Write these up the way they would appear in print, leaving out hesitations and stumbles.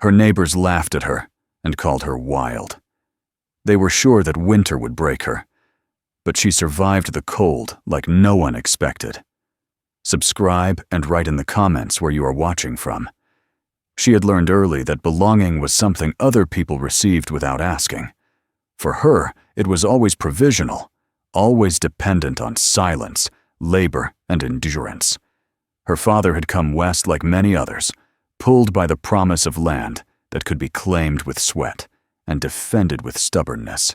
Her neighbors laughed at her and called her wild. They were sure that winter would break her, but she survived the cold like no one expected. Subscribe and write in the comments where you are watching from. She had learned early that belonging was something other people received without asking. For her, it was always provisional, always dependent on silence, labor, and endurance. Her father had come west like many others, pulled by the promise of land that could be claimed with sweat and defended with stubbornness.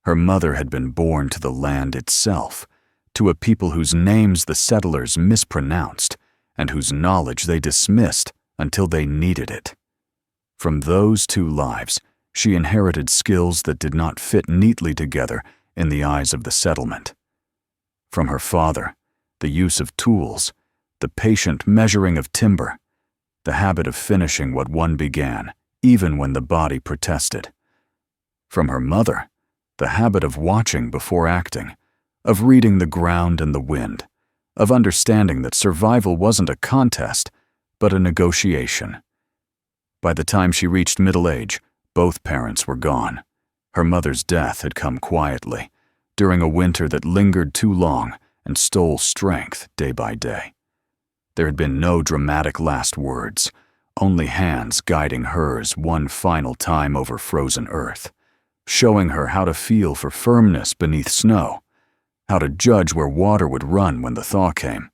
Her mother had been born to the land itself, to a people whose names the settlers mispronounced and whose knowledge they dismissed until they needed it. From those two lives, she inherited skills that did not fit neatly together in the eyes of the settlement. From her father, the use of tools, the patient measuring of timber, the habit of finishing what one began, even when the body protested. From her mother, the habit of watching before acting, of reading the ground and the wind, of understanding that survival wasn't a contest, but a negotiation. By the time she reached middle age, both parents were gone. Her mother's death had come quietly, during a winter that lingered too long and stole strength day by day. There had been no dramatic last words, only hands guiding hers one final time over frozen earth, showing her how to feel for firmness beneath snow, how to judge where water would run when the thaw came.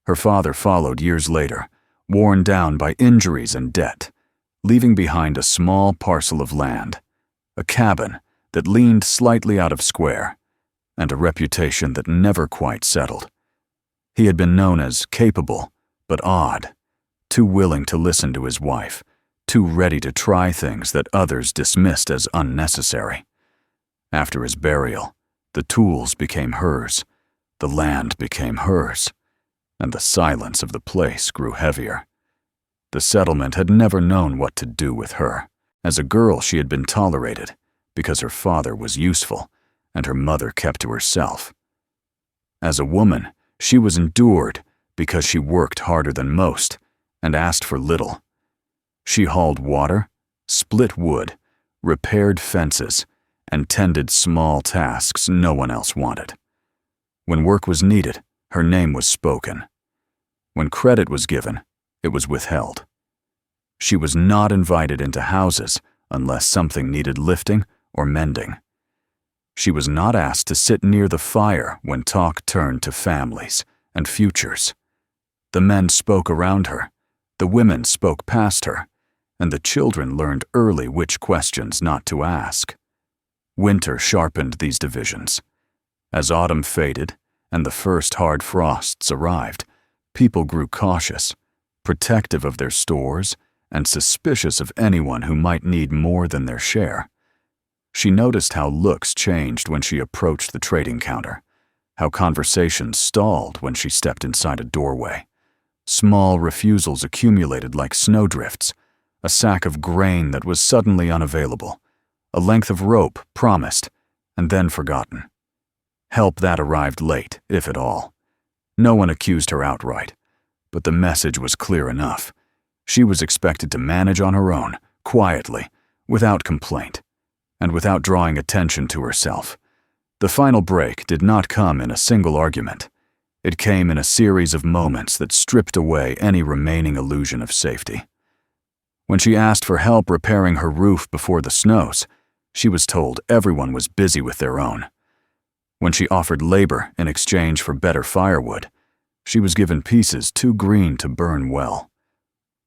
Her father followed years later, worn down by injuries and debt, leaving behind a small parcel of land, a cabin that leaned slightly out of square, and a reputation that never quite settled. He had been known as capable, but odd, too willing to listen to his wife, too ready to try things that others dismissed as unnecessary. After his burial, the tools became hers, the land became hers, and the silence of the place grew heavier. The settlement had never known what to do with her. As a girl, she had been tolerated because her father was useful and her mother kept to herself. As a woman, she was endured because she worked harder than most and asked for little. She hauled water, split wood, repaired fences, and tended small tasks no one else wanted. When work was needed, her name was spoken. When credit was given, it was withheld. She was not invited into houses unless something needed lifting or mending. She was not asked to sit near the fire when talk turned to families and futures. The men spoke around her, the women spoke past her, and the children learned early which questions not to ask. Winter sharpened these divisions. As autumn faded and the first hard frosts arrived, people grew cautious, protective of their stores, and suspicious of anyone who might need more than their share. She noticed how looks changed when she approached the trading counter, how conversations stalled when she stepped inside a doorway. Small refusals accumulated like snowdrifts, a sack of grain that was suddenly unavailable, a length of rope promised and then forgotten. Help that arrived late, if at all. No one accused her outright, but the message was clear enough. She was expected to manage on her own, quietly, without complaint, and without drawing attention to herself. The final break did not come in a single argument. It came in a series of moments that stripped away any remaining illusion of safety. When she asked for help repairing her roof before the snows, she was told everyone was busy with their own. When she offered labor in exchange for better firewood, she was given pieces too green to burn well.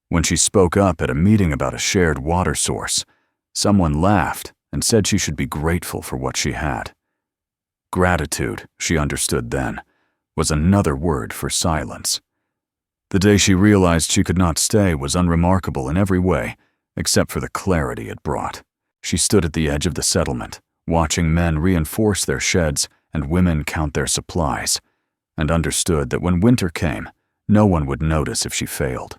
When she spoke up at a meeting about a shared water source, someone laughed and said she should be grateful for what she had. Gratitude, she understood then, was another word for silence. The day she realized she could not stay was unremarkable in every way, except for the clarity it brought. She stood at the edge of the settlement, watching men reinforce their sheds and women count their supplies, and understood that when winter came, no one would notice if she failed.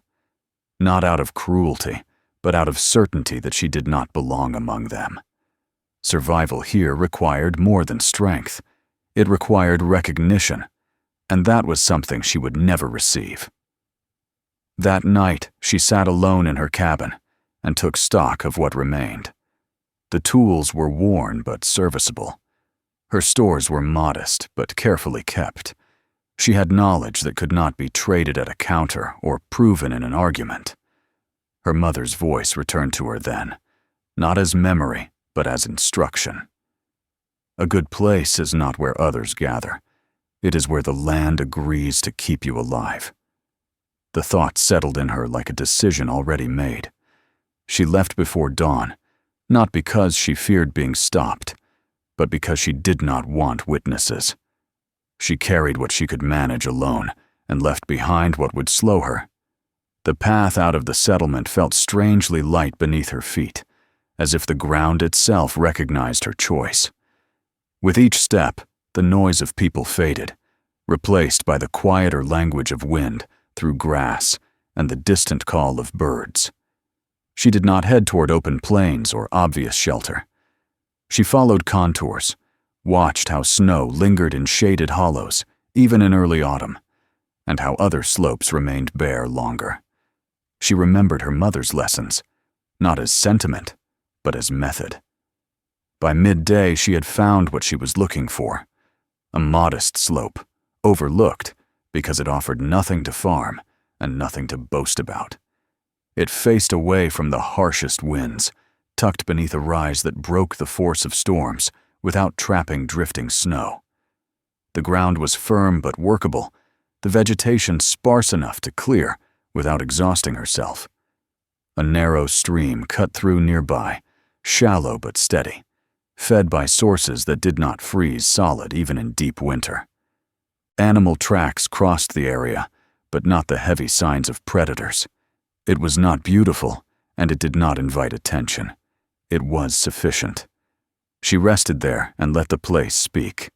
Not out of cruelty, but out of certainty that she did not belong among them. Survival here required more than strength. It required recognition, and that was something she would never receive. That night, she sat alone in her cabin and took stock of what remained. The tools were worn but serviceable. Her stores were modest but carefully kept. She had knowledge that could not be traded at a counter or proven in an argument. Her mother's voice returned to her then, not as memory, but as instruction. A good place is not where others gather. It is where the land agrees to keep you alive. The thought settled in her like a decision already made. She left before dawn, not because she feared being stopped, but because she did not want witnesses. She carried what she could manage alone and left behind what would slow her. The path out of the settlement felt strangely light beneath her feet, as if the ground itself recognized her choice. With each step, the noise of people faded, replaced by the quieter language of wind through grass and the distant call of birds. She did not head toward open plains or obvious shelter. She followed contours, watched how snow lingered in shaded hollows, even in early autumn, and how other slopes remained bare longer. She remembered her mother's lessons, not as sentiment, but as method. By midday, she had found what she was looking for: a modest slope, overlooked because it offered nothing to farm and nothing to boast about. It faced away from the harshest winds, tucked beneath a rise that broke the force of storms without trapping drifting snow. The ground was firm but workable, the vegetation sparse enough to clear without exhausting herself. A narrow stream cut through nearby, shallow but steady, fed by sources that did not freeze solid even in deep winter. Animal tracks crossed the area, but not the heavy signs of predators. It was not beautiful, and it did not invite attention. It was sufficient. She rested there and let the place speak.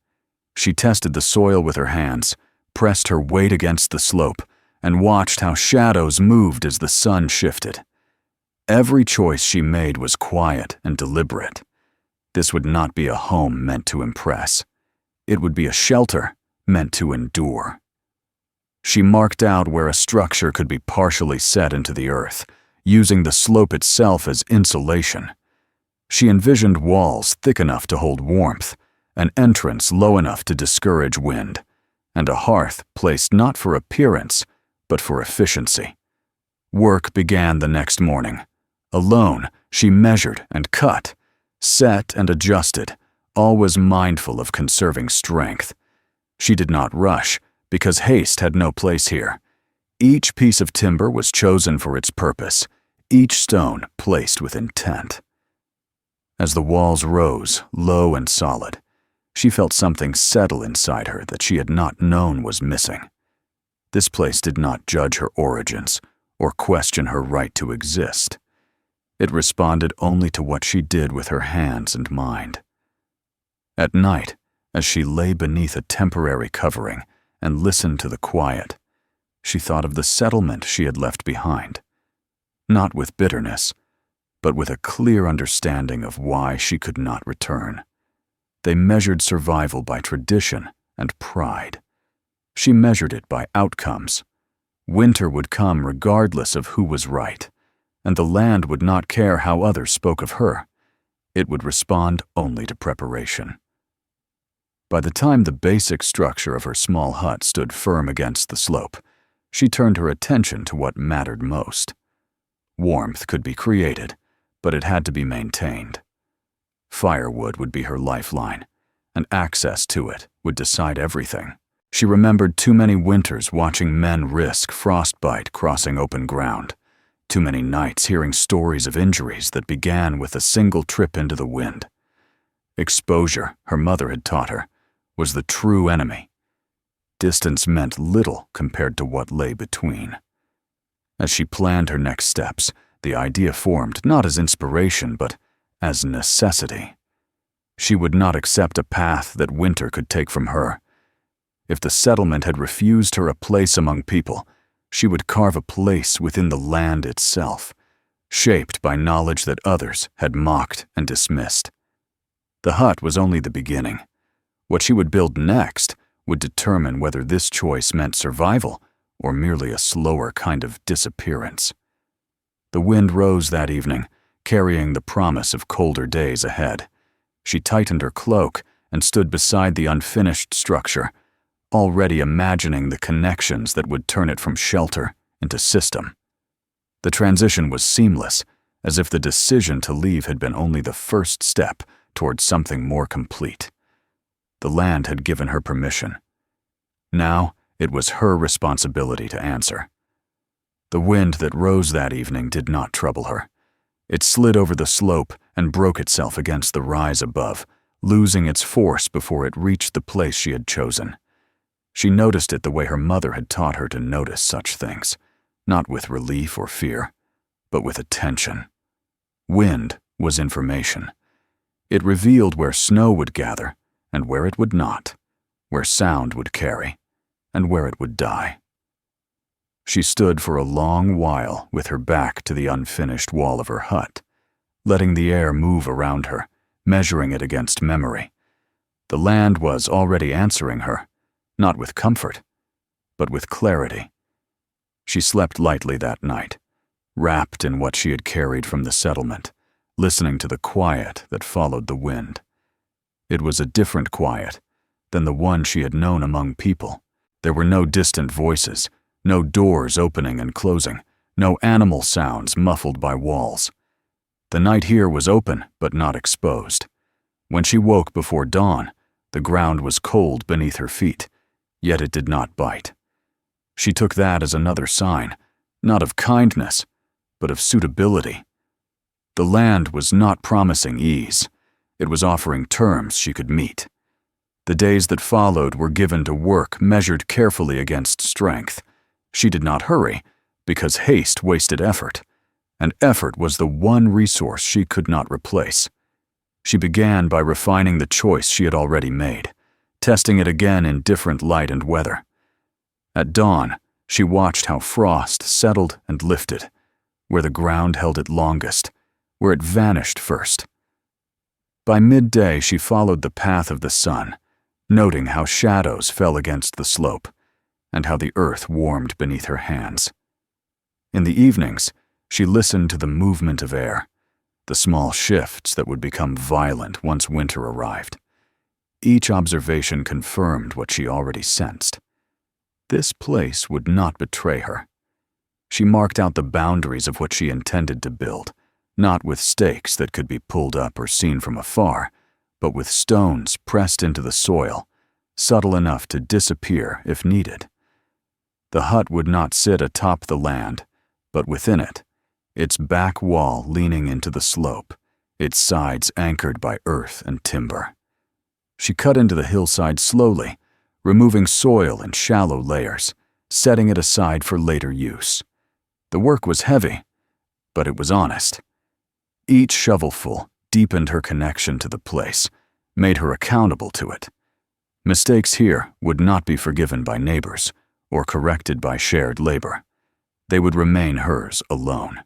She tested the soil with her hands, pressed her weight against the slope, and watched how shadows moved as the sun shifted. Every choice she made was quiet and deliberate. This would not be a home meant to impress. It would be a shelter meant to endure. She marked out where a structure could be partially set into the earth, using the slope itself as insulation. She envisioned walls thick enough to hold warmth, an entrance low enough to discourage wind, and a hearth placed not for appearance, but for efficiency. Work began the next morning. Alone, she measured and cut, set and adjusted, always mindful of conserving strength. She did not rush, because haste had no place here. Each piece of timber was chosen for its purpose, each stone placed with intent. As the walls rose, low and solid, she felt something settle inside her that she had not known was missing. This place did not judge her origins or question her right to exist. It responded only to what she did with her hands and mind. At night, as she lay beneath a temporary covering and listened to the quiet, she thought of the settlement she had left behind, not with bitterness, but with a clear understanding of why she could not return. They measured survival by tradition and pride. She measured it by outcomes. Winter would come regardless of who was right, and the land would not care how others spoke of her. It would respond only to preparation. By the time the basic structure of her small hut stood firm against the slope, she turned her attention to what mattered most. Warmth could be created, but it had to be maintained. Firewood would be her lifeline, and access to it would decide everything. She remembered too many winters watching men risk frostbite crossing open ground, too many nights hearing stories of injuries that began with a single trip into the wind. Exposure, her mother had taught her, was the true enemy. Distance meant little compared to what lay between. As she planned her next steps, the idea formed not as inspiration, but as necessity. She would not accept a path that winter could take from her. If the settlement had refused her a place among people, she would carve a place within the land itself, shaped by knowledge that others had mocked and dismissed. The hut was only the beginning. What she would build next would determine whether this choice meant survival or merely a slower kind of disappearance. The wind rose that evening, carrying the promise of colder days ahead. She tightened her cloak and stood beside the unfinished structure, already imagining the connections that would turn it from shelter into system. The transition was seamless, as if the decision to leave had been only the first step towards something more complete. The land had given her permission. Now it was her responsibility to answer. The wind that rose that evening did not trouble her. It slid over the slope and broke itself against the rise above, losing its force before it reached the place she had chosen. She noticed it the way her mother had taught her to notice such things, not with relief or fear, but with attention. Wind was information. It revealed where snow would gather and where it would not, where sound would carry and where it would die. She stood for a long while with her back to the unfinished wall of her hut, letting the air move around her, measuring it against memory. The land was already answering her, not with comfort, but with clarity. She slept lightly that night, wrapped in what she had carried from the settlement, listening to the quiet that followed the wind. It was a different quiet than the one she had known among people. There were no distant voices, no doors opening and closing, no animal sounds muffled by walls. The night here was open but not exposed. When she woke before dawn, the ground was cold beneath her feet, yet it did not bite. She took that as another sign, not of kindness, but of suitability. The land was not promising ease. It was offering terms she could meet. The days that followed were given to work measured carefully against strength. She did not hurry, because haste wasted effort, and effort was the one resource she could not replace. She began by refining the choice she had already made, testing it again in different light and weather. At dawn, she watched how frost settled and lifted, where the ground held it longest, where it vanished first. By midday, she followed the path of the sun, noting how shadows fell against the slope, and how the earth warmed beneath her hands. In the evenings, she listened to the movement of air, the small shifts that would become violent once winter arrived. Each observation confirmed what she already sensed. This place would not betray her. She marked out the boundaries of what she intended to build, not with stakes that could be pulled up or seen from afar, but with stones pressed into the soil, subtle enough to disappear if needed. The hut would not sit atop the land, but within it, its back wall leaning into the slope, its sides anchored by earth and timber. She cut into the hillside slowly, removing soil in shallow layers, setting it aside for later use. The work was heavy, but it was honest. Each shovelful deepened her connection to the place, made her accountable to it. Mistakes here would not be forgiven by neighbors or corrected by shared labor. They would remain hers alone.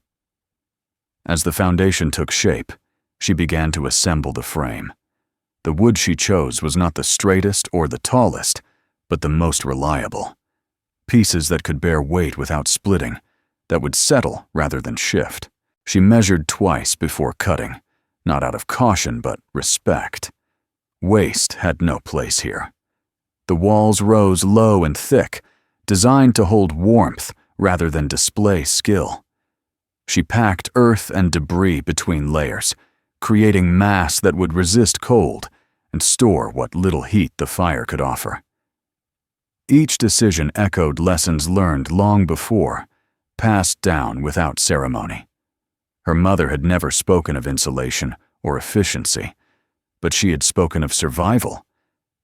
As the foundation took shape, she began to assemble the frame. The wood she chose was not the straightest or the tallest, but the most reliable. Pieces that could bear weight without splitting, that would settle rather than shift. She measured twice before cutting, not out of caution but respect. Waste had no place here. The walls rose low and thick, designed to hold warmth rather than display skill. She packed earth and debris between layers, creating mass that would resist cold and store what little heat the fire could offer. Each decision echoed lessons learned long before, passed down without ceremony. Her mother had never spoken of insulation or efficiency, but she had spoken of survival,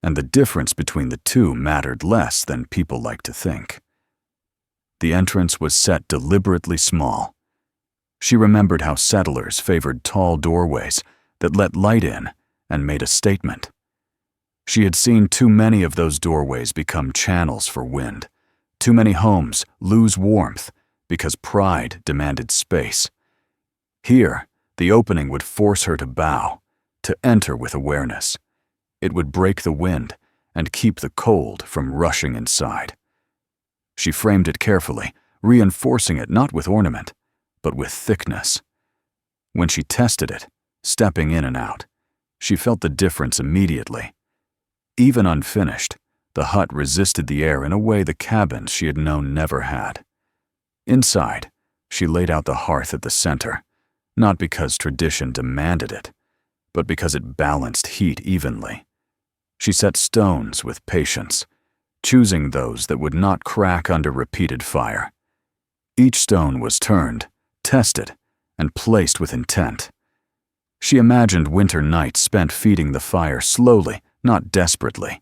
and the difference between the two mattered less than people like to think. The entrance was set deliberately small. She remembered how settlers favored tall doorways that let light in and made a statement. She had seen too many of those doorways become channels for wind, too many homes lose warmth because pride demanded space. Here, the opening would force her to bow, to enter with awareness. It would break the wind and keep the cold from rushing inside. She framed it carefully, reinforcing it not with ornament, but with thickness. When she tested it, stepping in and out, she felt the difference immediately. Even unfinished, the hut resisted the air in a way the cabins she had known never had. Inside, she laid out the hearth at the center, not because tradition demanded it, but because it balanced heat evenly. She set stones with patience, choosing those that would not crack under repeated fire. Each stone was turned, tested, and placed with intent. She imagined winter nights spent feeding the fire slowly, not desperately,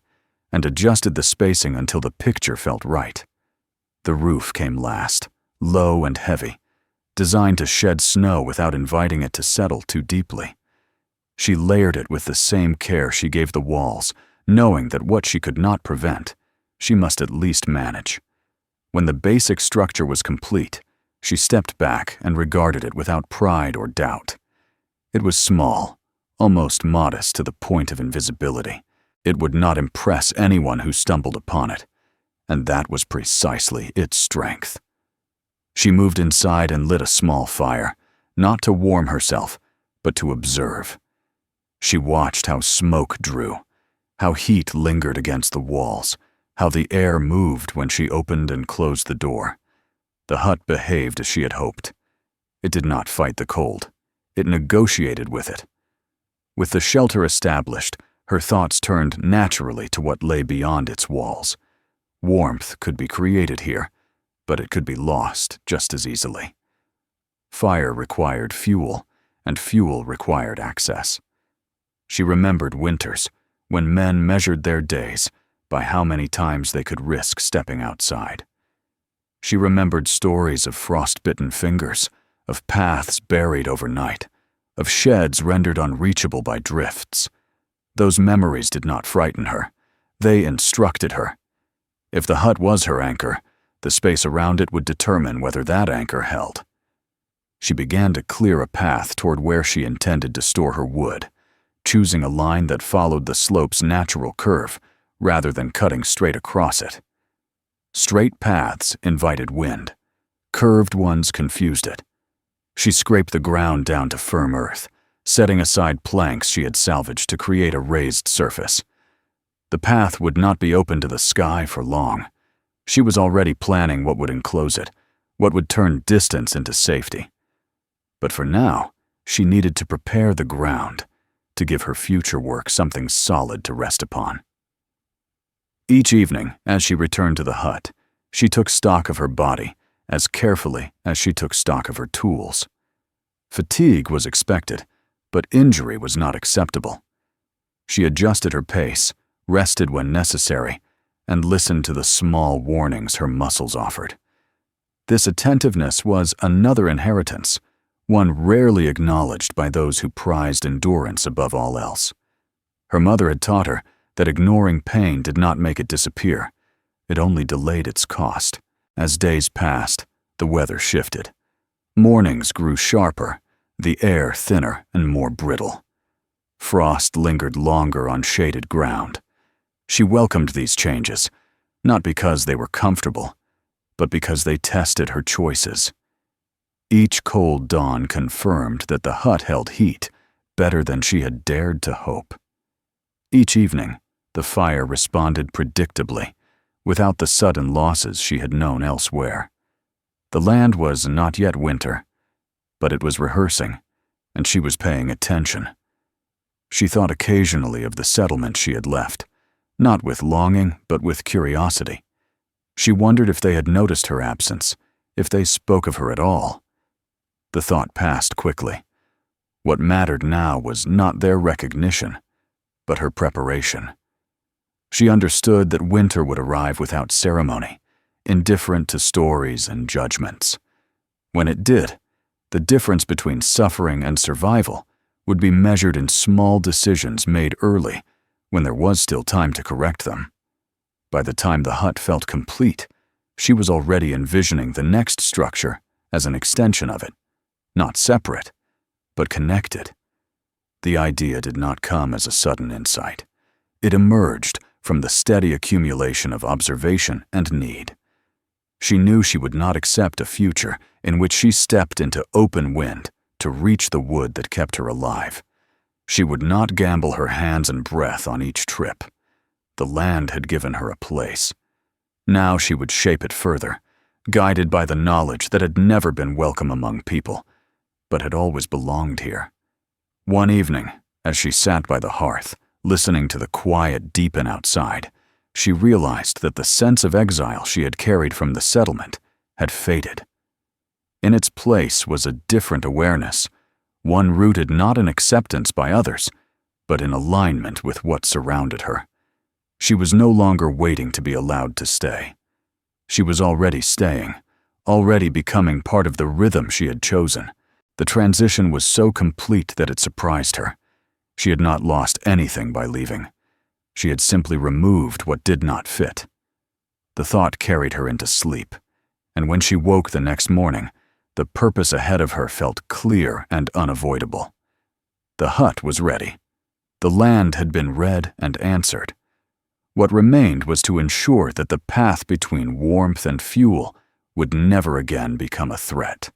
and adjusted the spacing until the picture felt right. The roof came last, low and heavy, designed to shed snow without inviting it to settle too deeply. She layered it with the same care she gave the walls, knowing that what she could not prevent, she must at least manage. When the basic structure was complete, she stepped back and regarded it without pride or doubt. It was small, almost modest to the point of invisibility. It would not impress anyone who stumbled upon it, and that was precisely its strength. She moved inside and lit a small fire, not to warm herself, but to observe. She watched how smoke drew, how heat lingered against the walls, how the air moved when she opened and closed the door. The hut behaved as she had hoped. It did not fight the cold. It negotiated with it. With the shelter established, her thoughts turned naturally to what lay beyond its walls. Warmth could be created here, but it could be lost just as easily. Fire required fuel, and fuel required access. She remembered winters, when men measured their days by how many times they could risk stepping outside. She remembered stories of frost-bitten fingers, of paths buried overnight, of sheds rendered unreachable by drifts. Those memories did not frighten her. They instructed her. If the hut was her anchor, the space around it would determine whether that anchor held. She began to clear a path toward where she intended to store her wood, choosing a line that followed the slope's natural curve rather than cutting straight across it. Straight paths invited wind. Curved ones confused it. She scraped the ground down to firm earth, setting aside planks she had salvaged to create a raised surface. The path would not be open to the sky for long. She was already planning what would enclose it, what would turn distance into safety. But for now, she needed to prepare the ground, to give her future work something solid to rest upon. Each evening, as she returned to the hut, she took stock of her body as carefully as she took stock of her tools. Fatigue was expected, but injury was not acceptable. She adjusted her pace, rested when necessary, and listened to the small warnings her muscles offered. This attentiveness was another inheritance, one rarely acknowledged by those who prized endurance above all else. Her mother had taught her that ignoring pain did not make it disappear. It only delayed its cost. As days passed, the weather shifted. Mornings grew sharper, the air thinner and more brittle. Frost lingered longer on shaded ground. She welcomed these changes, not because they were comfortable, but because they tested her choices. Each cold dawn confirmed that the hut held heat better than she had dared to hope. Each evening, the fire responded predictably, without the sudden losses she had known elsewhere. The land was not yet winter, but it was rehearsing, and she was paying attention. She thought occasionally of the settlement she had left, not with longing, but with curiosity. She wondered if they had noticed her absence, if they spoke of her at all. The thought passed quickly. What mattered now was not their recognition, but her preparation. She understood that winter would arrive without ceremony, indifferent to stories and judgments. When it did, the difference between suffering and survival would be measured in small decisions made early, when there was still time to correct them. By the time the hut felt complete, she was already envisioning the next structure as an extension of it, not separate, but connected. The idea did not come as a sudden insight. It emerged from the steady accumulation of observation and need. She knew she would not accept a future in which she stepped into open wind to reach the wood that kept her alive. She would not gamble her hands and breath on each trip. The land had given her a place. Now she would shape it further, guided by the knowledge that had never been welcome among people, but had always belonged here. One evening, as she sat by the hearth, listening to the quiet deepen outside, she realized that the sense of exile she had carried from the settlement had faded. In its place was a different awareness, one rooted not in acceptance by others, but in alignment with what surrounded her. She was no longer waiting to be allowed to stay. She was already staying, already becoming part of the rhythm she had chosen. The transition was so complete that it surprised her. She had not lost anything by leaving. She had simply removed what did not fit. The thought carried her into sleep, and when she woke the next morning, the purpose ahead of her felt clear and unavoidable. The hut was ready. The land had been read and answered. What remained was to ensure that the path between warmth and fuel would never again become a threat.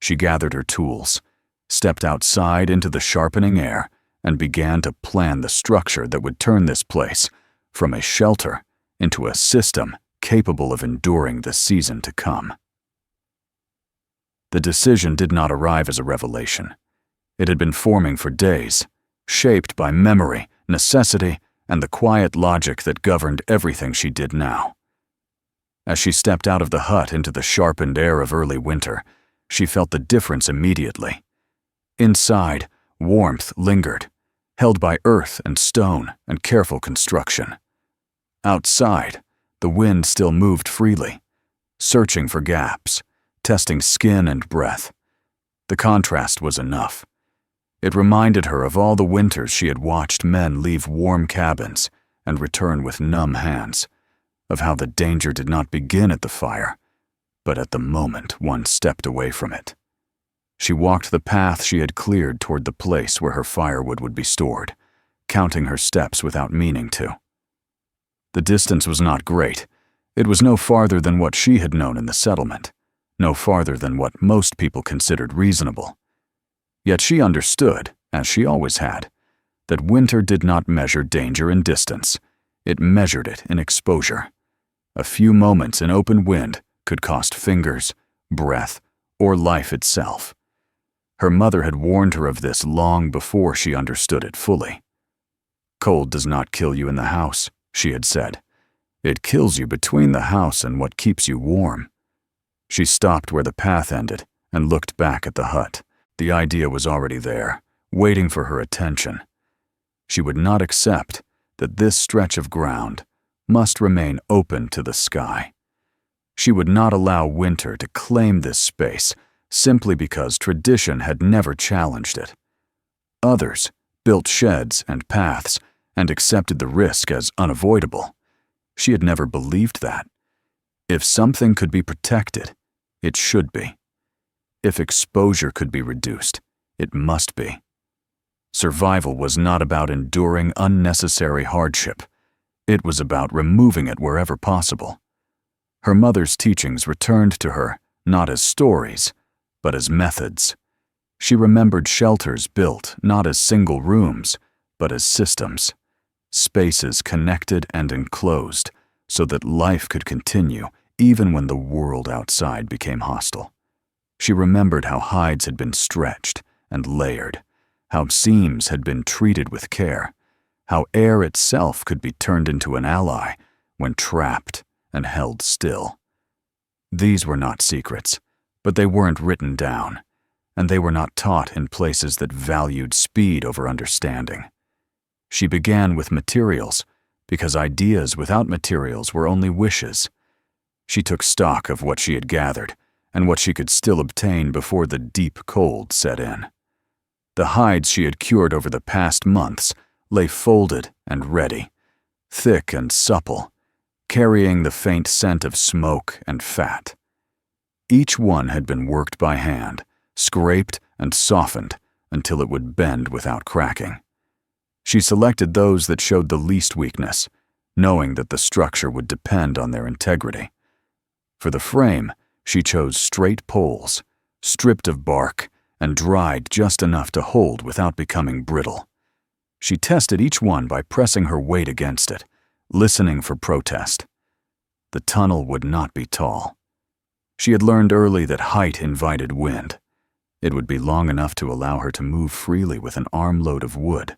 She gathered her tools, stepped outside into the sharpening air, and began to plan the structure that would turn this place from a shelter into a system capable of enduring the season to come. The decision did not arrive as a revelation. It had been forming for days, shaped by memory, necessity, and the quiet logic that governed everything she did now. As she stepped out of the hut into the sharpened air of early winter, she felt the difference immediately. Inside, warmth lingered, held by earth and stone and careful construction. Outside, the wind still moved freely, searching for gaps, testing skin and breath. The contrast was enough. It reminded her of all the winters she had watched men leave warm cabins and return with numb hands, of how the danger did not begin at the fire, but at the moment one stepped away from it. She walked the path she had cleared toward the place where her firewood would be stored, counting her steps without meaning to. The distance was not great. It was no farther than what she had known in the settlement, no farther than what most people considered reasonable. Yet she understood, as she always had, that winter did not measure danger in distance. It measured it in exposure. A few moments in open wind could cost fingers, breath, or life itself. Her mother had warned her of this long before she understood it fully. "Cold does not kill you in the house," she had said. "It kills you between the house and what keeps you warm." She stopped where the path ended and looked back at the hut. The idea was already there, waiting for her attention. She would not accept that this stretch of ground must remain open to the sky. She would not allow winter to claim this space simply because tradition had never challenged it. Others built sheds and paths and accepted the risk as unavoidable. She had never believed that. If something could be protected, it should be. If exposure could be reduced, it must be. Survival was not about enduring unnecessary hardship. It was about removing it wherever possible. Her mother's teachings returned to her not as stories, but as methods. She remembered shelters built not as single rooms, but as systems, spaces connected and enclosed so that life could continue even when the world outside became hostile. She remembered how hides had been stretched and layered, how seams had been treated with care, how air itself could be turned into an ally when trapped and held still. These were not secrets, but they weren't written down, and they were not taught in places that valued speed over understanding. She began with materials, because ideas without materials were only wishes. She took stock of what she had gathered and what she could still obtain before the deep cold set in. The hides she had cured over the past months lay folded and ready, thick and supple, carrying the faint scent of smoke and fat. Each one had been worked by hand, scraped and softened until it would bend without cracking. She selected those that showed the least weakness, knowing that the structure would depend on their integrity. For the frame, she chose straight poles, stripped of bark, and dried just enough to hold without becoming brittle. She tested each one by pressing her weight against it, listening for protest. The tunnel would not be tall. She had learned early that height invited wind. It would be long enough to allow her to move freely with an armload of wood,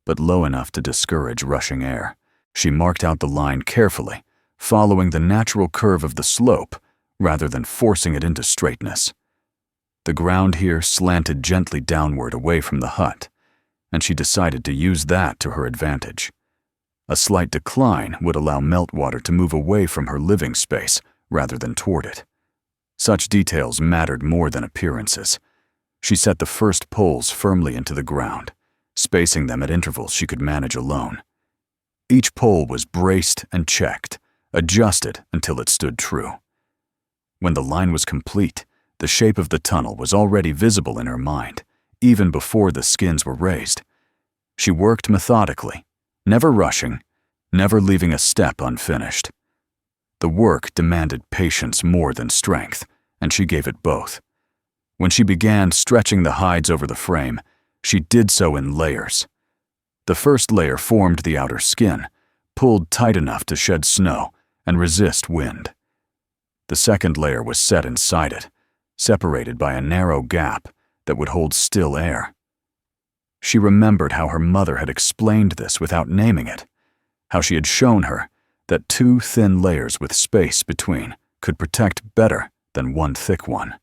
but low enough to discourage rushing air. She marked out the line carefully, following the natural curve of the slope rather than forcing it into straightness. The ground here slanted gently downward away from the hut, and she decided to use that to her advantage. A slight decline would allow meltwater to move away from her living space rather than toward it. Such details mattered more than appearances. She set the first poles firmly into the ground, spacing them at intervals she could manage alone. Each pole was braced and checked, adjusted until it stood true. When the line was complete, the shape of the tunnel was already visible in her mind, even before the skins were raised. She worked methodically, never rushing, never leaving a step unfinished. The work demanded patience more than strength, and she gave it both. When she began stretching the hides over the frame, she did so in layers. The first layer formed the outer skin, pulled tight enough to shed snow and resist wind. The second layer was set inside it, separated by a narrow gap that would hold still air. She remembered how her mother had explained this without naming it, how she had shown her that 2 thin layers with space between could protect better than 1 thick one.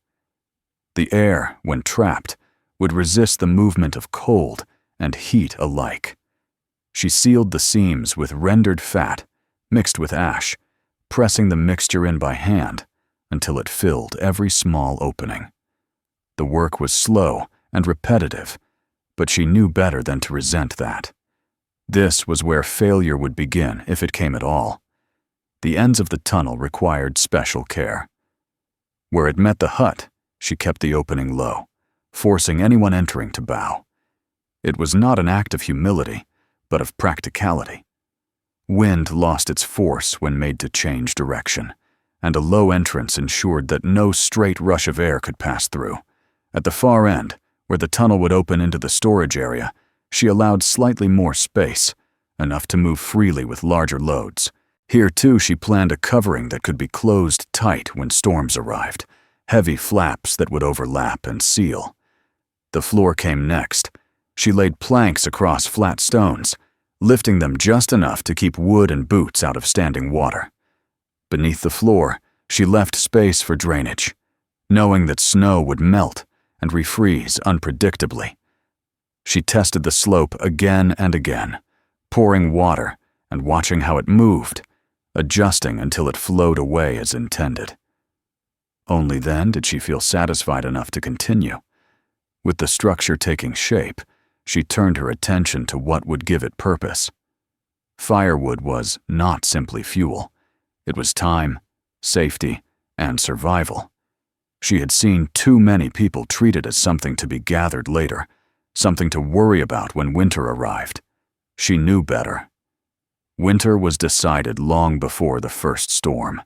The air, when trapped, would resist the movement of cold and heat alike. She sealed the seams with rendered fat, mixed with ash, pressing the mixture in by hand until it filled every small opening. The work was slow and repetitive, but she knew better than to resent that. This was where failure would begin if it came at all. The ends of the tunnel required special care. Where it met the hut, she kept the opening low, forcing anyone entering to bow. It was not an act of humility, but of practicality. Wind lost its force when made to change direction, and a low entrance ensured that no straight rush of air could pass through. At the far end, where the tunnel would open into the storage area, she allowed slightly more space, enough to move freely with larger loads. Here too she planned a covering that could be closed tight when storms arrived, heavy flaps that would overlap and seal. The floor came next. She laid planks across flat stones, lifting them just enough to keep wood and boots out of standing water. Beneath the floor, she left space for drainage, knowing that snow would melt and refreeze unpredictably. She tested the slope again and again, pouring water and watching how it moved, adjusting until it flowed away as intended. Only then did she feel satisfied enough to continue. With the structure taking shape, she turned her attention to what would give it purpose. Firewood was not simply fuel. It was time, safety, and survival. She had seen too many people treat it as something to be gathered later, something to worry about when winter arrived. She knew better. Winter was decided long before the first storm.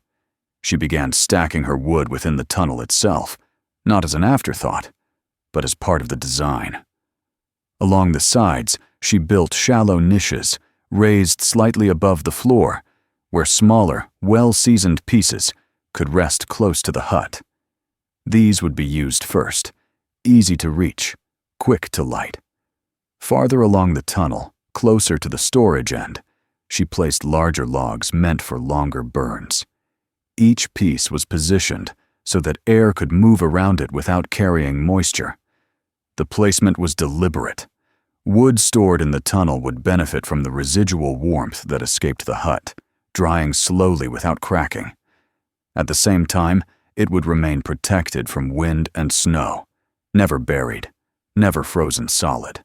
She began stacking her wood within the tunnel itself, not as an afterthought, but as part of the design. Along the sides, she built shallow niches, raised slightly above the floor, where smaller, well-seasoned pieces could rest close to the hut. These would be used first, easy to reach, quick to light. Farther along the tunnel, closer to the storage end, she placed larger logs meant for longer burns. Each piece was positioned so that air could move around it without carrying moisture. The placement was deliberate. Wood stored in the tunnel would benefit from the residual warmth that escaped the hut, drying slowly without cracking. At the same time, it would remain protected from wind and snow, never buried, never frozen solid.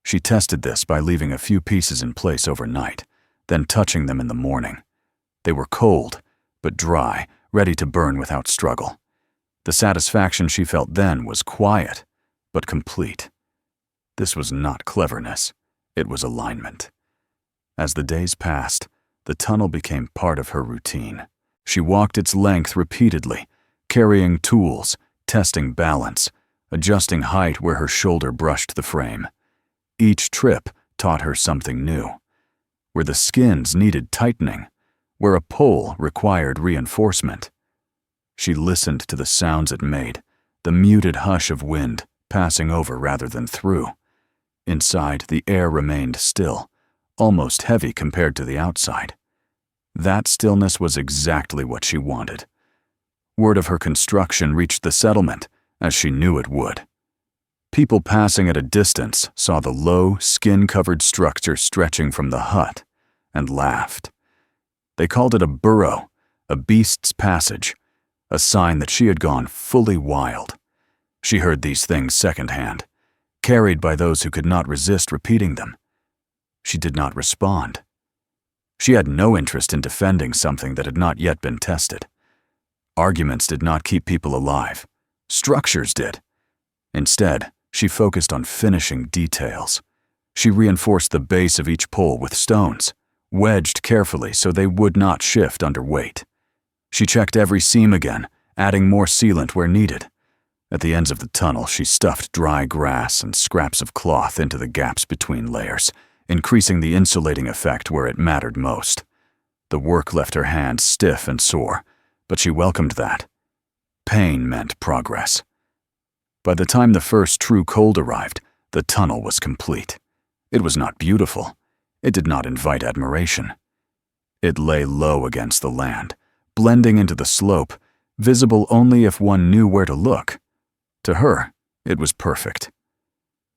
She tested this by leaving a few pieces in place overnight, then touching them in the morning. They were cold, but dry, ready to burn without struggle. The satisfaction she felt then was quiet, but complete. This was not cleverness, it was alignment. As the days passed, the tunnel became part of her routine. She walked its length repeatedly, carrying tools, testing balance, adjusting height where her shoulder brushed the frame. Each trip taught her something new. Where the skins needed tightening, where a pole required reinforcement. She listened to the sounds it made, the muted hush of wind passing over rather than through. Inside, the air remained still, almost heavy compared to the outside. That stillness was exactly what she wanted. Word of her construction reached the settlement, as she knew it would. People passing at a distance saw the low, skin-covered structure stretching from the hut, and laughed. They called it a burrow, a beast's passage, a sign that she had gone fully wild. She heard these things secondhand, carried by those who could not resist repeating them. She did not respond. She had no interest in defending something that had not yet been tested. Arguments did not keep people alive. Structures did. Instead, she focused on finishing details. She reinforced the base of each pole with stones, wedged carefully so they would not shift under weight. She checked every seam again, adding more sealant where needed. At the ends of the tunnel, she stuffed dry grass and scraps of cloth into the gaps between layers, increasing the insulating effect where it mattered most. The work left her hands stiff and sore, but she welcomed that. Pain meant progress. By the time the first true cold arrived, the tunnel was complete. It was not beautiful. It did not invite admiration. It lay low against the land, blending into the slope, visible only if one knew where to look. To her, it was perfect.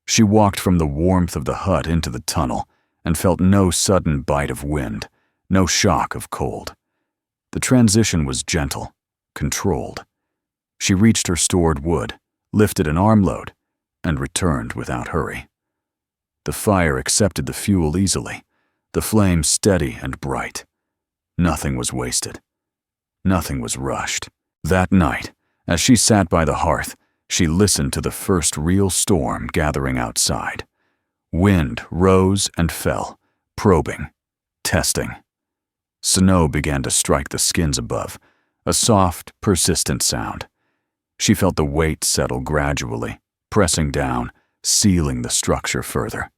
She walked from the warmth of the hut into the tunnel and felt no sudden bite of wind, no shock of cold. The transition was gentle, controlled. She reached her stored wood, lifted an armload, and returned without hurry. The fire accepted the fuel easily, the flame steady and bright. Nothing was wasted. Nothing was rushed. That night, as she sat by the hearth, she listened to the first real storm gathering outside. Wind rose and fell, probing, testing. Snow began to strike the skins above, a soft, persistent sound. She felt the weight settle gradually, pressing down, sealing the structure further.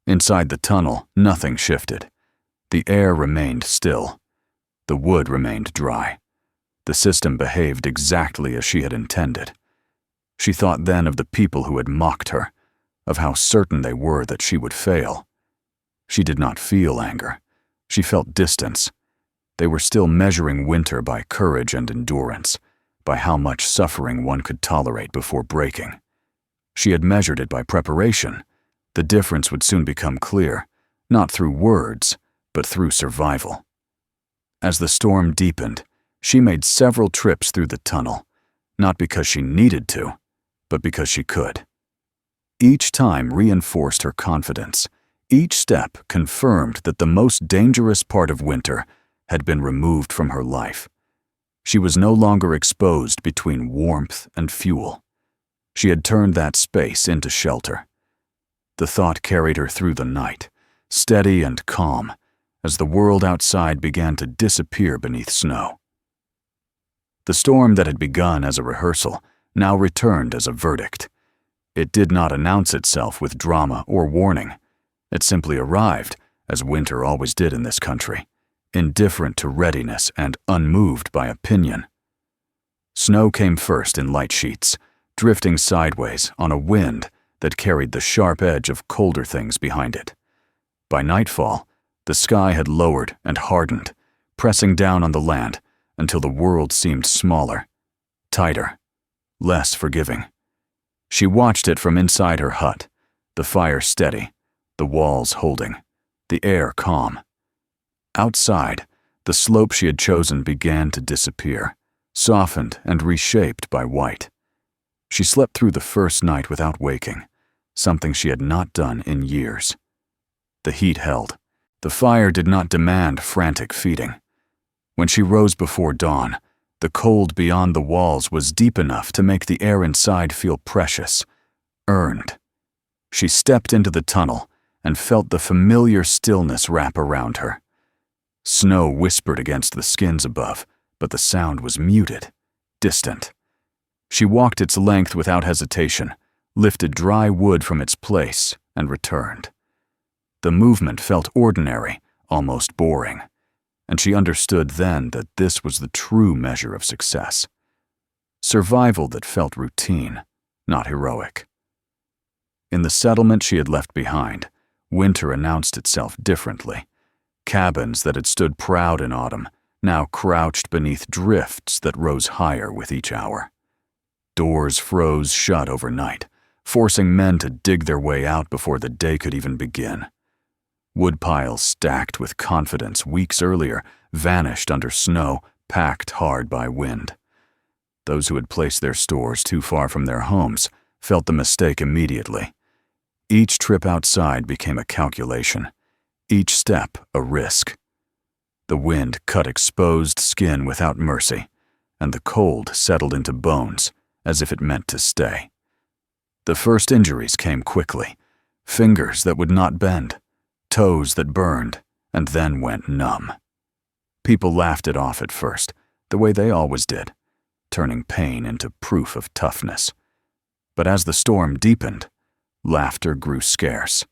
Inside the tunnel, nothing shifted. The air remained still. The wood remained dry. The system behaved exactly as she had intended. She thought then of the people who had mocked her, of how certain they were that she would fail. She did not feel anger. She felt distance. They were still measuring winter by courage and endurance, by how much suffering one could tolerate before breaking. She had measured it by preparation. The difference would soon become clear, not through words, but through survival. As the storm deepened, she made several trips through the tunnel, not because she needed to, but because she could. Each time reinforced her confidence. Each step confirmed that the most dangerous part of winter had been removed from her life. She was no longer exposed between warmth and fuel. She had turned that space into shelter. The thought carried her through the night, steady and calm, as the world outside began to disappear beneath snow. The storm that had begun as a rehearsal now returned as a verdict. It did not announce itself with drama or warning. It simply arrived, as winter always did in this country, indifferent to readiness and unmoved by opinion. Snow came first in light sheets, drifting sideways on a wind that carried the sharp edge of colder things behind it. By nightfall, the sky had lowered and hardened, pressing down on the land until the world seemed smaller, tighter, less forgiving. She watched it from inside her hut, the fire steady, the walls holding, the air calm. Outside, the slope she had chosen began to disappear, softened and reshaped by white. She slept through the first night without waking, something she had not done in years. The heat held. The fire did not demand frantic feeding. When she rose before dawn, the cold beyond the walls was deep enough to make the air inside feel precious, earned. She stepped into the tunnel and felt the familiar stillness wrap around her. Snow whispered against the skins above, but the sound was muted, distant. She walked its length without hesitation, lifted dry wood from its place, and returned. The movement felt ordinary, almost boring, and she understood then that this was the true measure of success. Survival that felt routine, not heroic. In the settlement she had left behind, winter announced itself differently. Cabins that had stood proud in autumn now crouched beneath drifts that rose higher with each hour. Doors froze shut overnight, forcing men to dig their way out before the day could even begin. Woodpiles stacked with confidence weeks earlier vanished under snow packed hard by wind. Those who had placed their stores too far from their homes felt the mistake immediately. Each trip outside became a calculation, each step a risk. The wind cut exposed skin without mercy, and the cold settled into bones as if it meant to stay. The first injuries came quickly, fingers that would not bend, toes that burned, and then went numb. People laughed it off at first, the way they always did, turning pain into proof of toughness. But as the storm deepened, laughter grew scarce.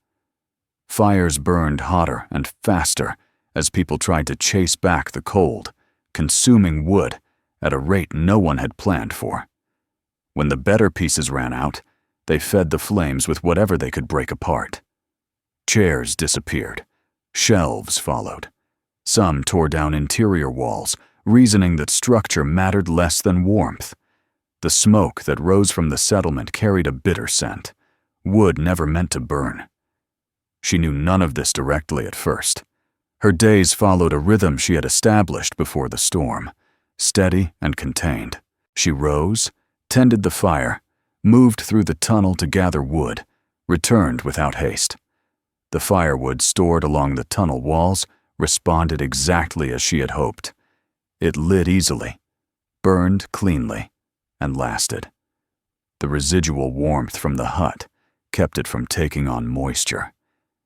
Fires burned hotter and faster as people tried to chase back the cold, consuming wood at a rate no one had planned for. When the better pieces ran out, they fed the flames with whatever they could break apart. Chairs disappeared. Shelves followed. Some tore down interior walls, reasoning that structure mattered less than warmth. The smoke that rose from the settlement carried a bitter scent. Wood never meant to burn. She knew none of this directly at first. Her days followed a rhythm she had established before the storm, steady and contained. She rose, tended the fire, moved through the tunnel to gather wood, returned without haste. The firewood stored along the tunnel walls responded exactly as she had hoped. It lit easily, burned cleanly, and lasted. The residual warmth from the hut kept it from taking on moisture,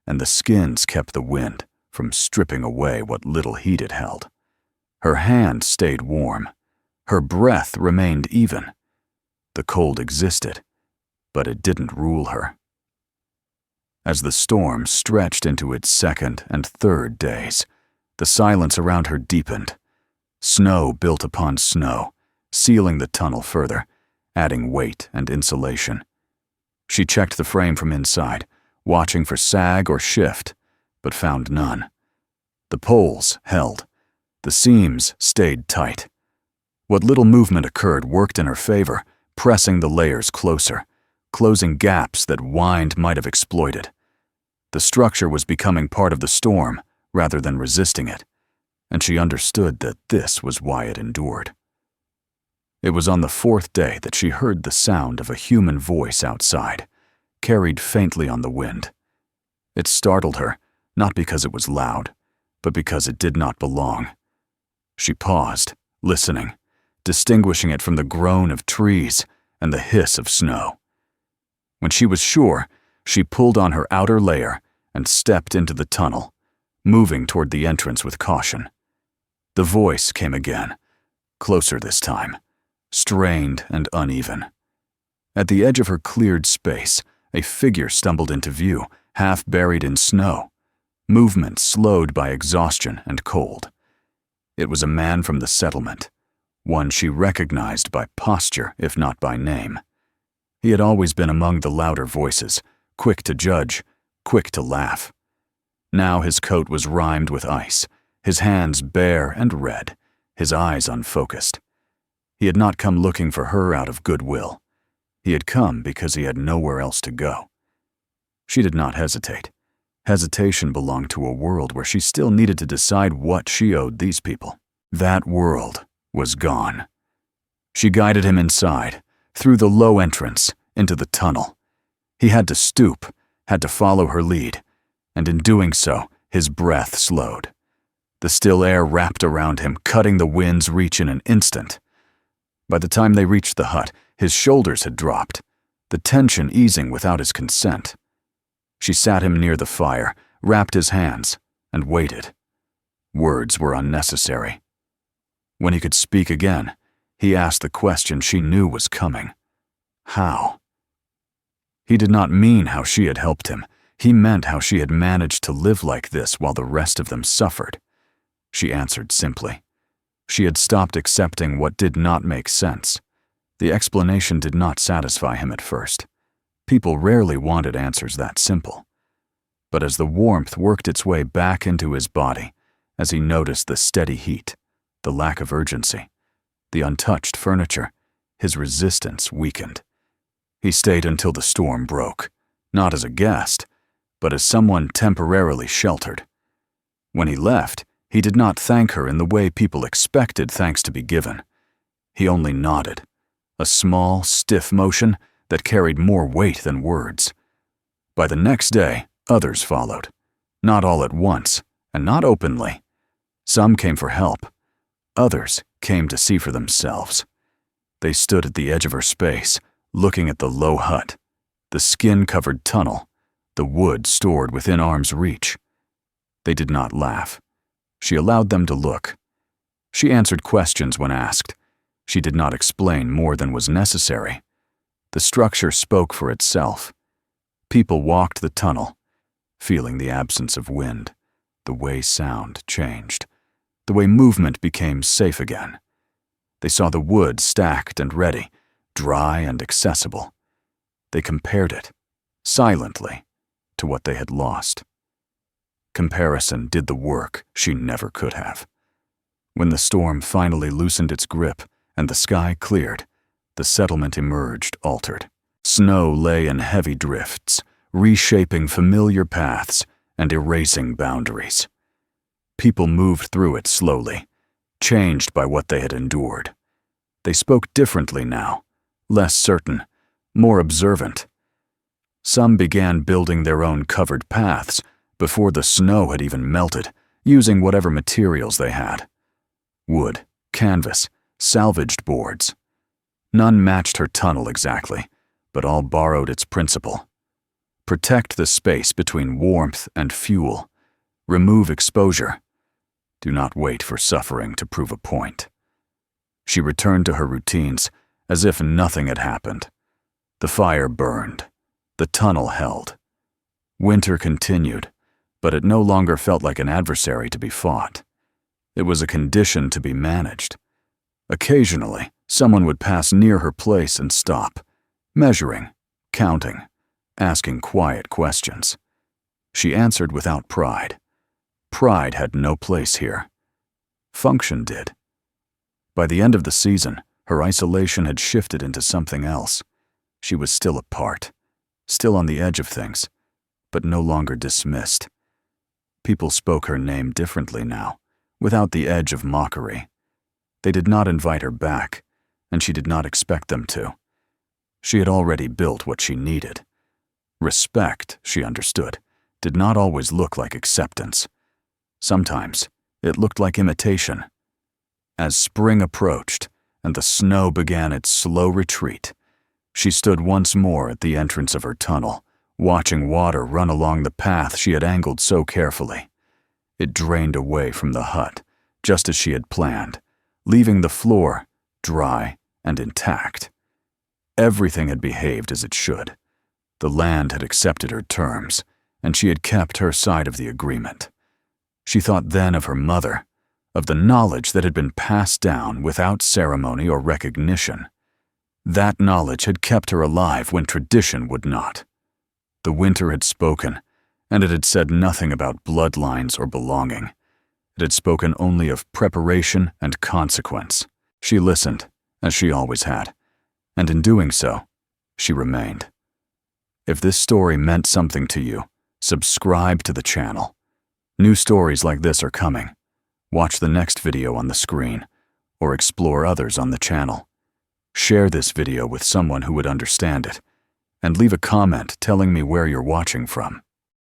and the skins kept the wind from stripping away what little heat it held. Her hand stayed warm. Her breath remained even. The cold existed, but it didn't rule her. As the storm stretched into its second and third days, the silence around her deepened. Snow built upon snow, sealing the tunnel further, adding weight and insulation. She checked the frame from inside, watching for sag or shift, but found none. The poles held. The seams stayed tight. What little movement occurred worked in her favor, pressing the layers closer, closing gaps that wind might have exploited. The structure was becoming part of the storm rather than resisting it, and she understood that this was why it endured. It was on the fourth day that she heard the sound of a human voice outside, carried faintly on the wind. It startled her, not because it was loud, but because it did not belong. She paused, listening, distinguishing it from the groan of trees and the hiss of snow. When she was sure, she pulled on her outer layer and stepped into the tunnel, moving toward the entrance with caution. The voice came again, closer this time, strained and uneven. At the edge of her cleared space, a figure stumbled into view, half buried in snow, movement slowed by exhaustion and cold. It was a man from the settlement, one she recognized by posture if not by name. He had always been among the louder voices, quick to judge, quick to laugh. Now his coat was rimed with ice, his hands bare and red, his eyes unfocused. He had not come looking for her out of goodwill. He had come because he had nowhere else to go. She did not hesitate. Hesitation belonged to a world where she still needed to decide what she owed these people. That world was gone. She guided him inside, through the low entrance, into the tunnel. He had to stoop, had to follow her lead, and in doing so, his breath slowed. The still air wrapped around him, cutting the wind's reach in an instant. By the time they reached the hut, his shoulders had dropped, the tension easing without his consent. She sat him near the fire, wrapped his hands, and waited. Words were unnecessary. When he could speak again, he asked the question she knew was coming. How? He did not mean how she had helped him. He meant how she had managed to live like this while the rest of them suffered. She answered simply. She had stopped accepting what did not make sense. The explanation did not satisfy him at first. People rarely wanted answers that simple. But as the warmth worked its way back into his body, as he noticed the steady heat, the lack of urgency, the untouched furniture, his resistance weakened. He stayed until the storm broke, not as a guest, but as someone temporarily sheltered. When he left, he did not thank her in the way people expected thanks to be given. He only nodded, a small, stiff motion that carried more weight than words. By the next day, others followed, not all at once, and not openly. Some came for help. Others came to see for themselves. They stood at the edge of her space, looking at the low hut, the skin-covered tunnel, the wood stored within arm's reach. They did not laugh. She allowed them to look. She answered questions when asked. She did not explain more than was necessary. The structure spoke for itself. People walked the tunnel, feeling the absence of wind. The way sound changed. The way movement became safe again. They saw the wood stacked and ready, dry and accessible. They compared it, silently, to what they had lost. Comparison did the work she never could have. When the storm finally loosened its grip and the sky cleared, the settlement emerged altered. Snow lay in heavy drifts, reshaping familiar paths and erasing boundaries. People moved through it slowly, changed by what they had endured. They spoke differently now, less certain, more observant. Some began building their own covered paths before the snow had even melted, using whatever materials they had. Wood, canvas, salvaged boards. None matched her tunnel exactly, but all borrowed its principle. Protect the space between warmth and fuel. Remove exposure. Do not wait for suffering to prove a point. She returned to her routines as if nothing had happened. The fire burned. The tunnel held. Winter continued, but it no longer felt like an adversary to be fought. It was a condition to be managed. Occasionally, someone would pass near her place and stop, measuring, counting, asking quiet questions. She answered without pride. Pride had no place here. Function did. By the end of the season, her isolation had shifted into something else. She was still apart, still on the edge of things, but no longer dismissed. People spoke her name differently now, without the edge of mockery. They did not invite her back, and she did not expect them to. She had already built what she needed. Respect, she understood, did not always look like acceptance. Sometimes it looked like imitation. As spring approached and the snow began its slow retreat, she stood once more at the entrance of her tunnel, watching water run along the path she had angled so carefully. It drained away from the hut, just as she had planned, leaving the floor dry and intact. Everything had behaved as it should. The land had accepted her terms, and she had kept her side of the agreement. She thought then of her mother, of the knowledge that had been passed down without ceremony or recognition. That knowledge had kept her alive when tradition would not. The winter had spoken, and it had said nothing about bloodlines or belonging. It had spoken only of preparation and consequence. She listened, as she always had, and in doing so, she remained. If this story meant something to you, subscribe to the channel. New stories like this are coming. Watch the next video on the screen, or explore others on the channel. Share this video with someone who would understand it, and leave a comment telling me where you're watching from.